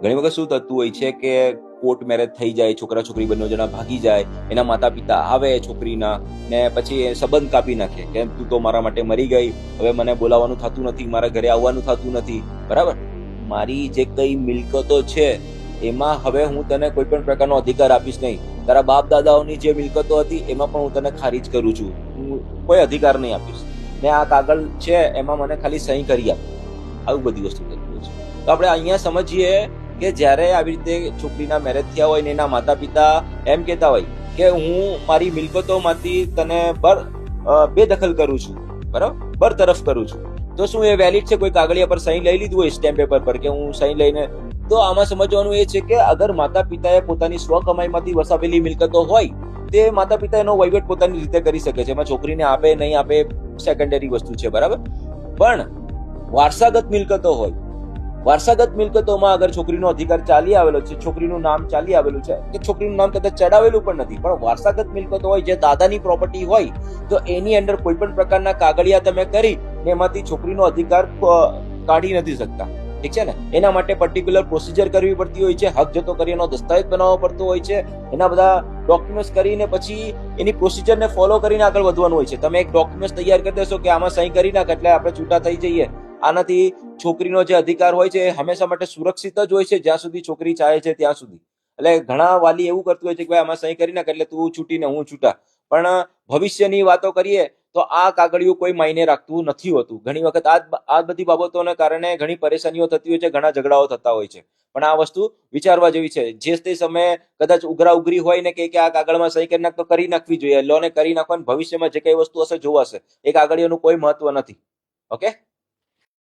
ઘણી વખત શું થતું હોય છે કે કોર્ટ મેરેજ થઈ જાય, છોકરા છોકરી બંને જણા ભાગી જાય, એના માતા પિતા આવે છોકરીના ને પછી એ સંબંધ કાપી નાખે કે તું તો મારા માટે મરી ગઈ, હવે મને બોલાવવાનું થતું નથી, મારા ઘરે આવવાનું થતું નથી, બરાબર. મારી જે કઈ મિલકતો છે એમાં હવે હું તને કોઈ પણ પ્રકારનો અધિકાર આપીશ નહીં. તારા બાપ દાદાઓની જે મિલકતો હતી એમાં પણ હું તને ખારીજ કરું છું, હું કોઈ અધિકાર નહીં આપીશ. ને આ કાગળ છે એમાં મને ખાલી સહી કરી આપ. આવી બધી વસ્તુ થતી હોય છે. તો આપણે અહીંયા સમજીએ કે જ્યારે આવી રીતે છોકરીના મેરેજ થયા હોય ને એના માતા પિતા એમ કહેતા હોય કે હું મારી મિલકતોમાંથી તને બેદખલ કરું છું, બરાબર, બરતરફ કરું છું, તો શું એ વેલિડ છે? કોઈ કાગળિયા પર સહી લઈ લીધું હોય સ્ટેમ્પ પેપર પર કે હું સહી લઈને, તો આમાં સમજવાનું એ છે કે અગર માતા પિતાએ પોતાની સ્વ કમાઈમાંથી વસાવેલી મિલકતો હોય તે માતા પિતા એનો વહીવટ પોતાની રીતે કરી શકે છે. એમાં છોકરીને આપે નહીં આપે સેકન્ડરી વસ્તુ છે, બરાબર. પણ વારસાગત મિલકતો હોય, વારસાગત મિલકતોમાં અગર છોકરીનો અધિકાર ચાલી આવેલો છે, છોકરીનું નામ ચાલી આવેલું છે કે છોકરીનું નામ કદાચ ચડાવેલું પણ નથી, પણ વારસાગત મિલકતો હોય જે દાદાની પ્રોપર્ટી હોય, તો એની અંદર કોઈ પણ પ્રકારના કાગળિયા તમે કરી ને એમાંથી છોકરીનો અધિકાર કાઢી નથી શકતા. ઠીક છે ને? એના માટે પર્ટિક્યુલર પ્રોસિજર કરવી પડતી હોય છે, હક જતો કરી એનો દસ્તાવેજ બનાવવો પડતો હોય છે, એના બધા ડોક્યુમેન્ટ કરીને પછી એની પ્રોસિજરને ફોલો કરીને આગળ વધવાનું હોય છે. તમે એક ડોક્યુમેન્ટ તૈયાર કરી દેશો કે આમાં સહી કરી નાખ એટલે આપણે છૂટા થઈ જઈએ, આનાથી છોકરીનો જે અધિકાર હોય છે એ હંમેશા માટે સુરક્ષિત જ હોય છે જ્યાં સુધી છોકરી ચાહે છે ત્યાં સુધી. એટલે ઘણા વાલી એવું કરતું હોય છે કે ભાઈ આમાં સહી કરી નાખ એટલે તું છૂટી ને હું છૂટા. પણ ભવિષ્યની વાતો કરીએ તો આ કાગળિયું કોઈ માયને રાખતું નથી હોતું. ઘણી વખત આ બધી બાબતોને કારણે ઘણી પરેશાનીઓ થતી હોય છે, ઘણા ઝઘડાઓ થતા હોય છે. પણ આ વસ્તુ વિચારવા જેવી છે. જે તે સમયે કદાચ ઉઘરા ઉઘરી હોય ને કે આ કાગળમાં સહી કરી નાખ, તો કરી નાખવી જોઈએ. લોને કરી નાખવાની ભવિષ્યમાં જે કઈ વસ્તુ હશે જોવાશે. એ કાગળિયાનું કોઈ મહત્વ નથી. ઓકે.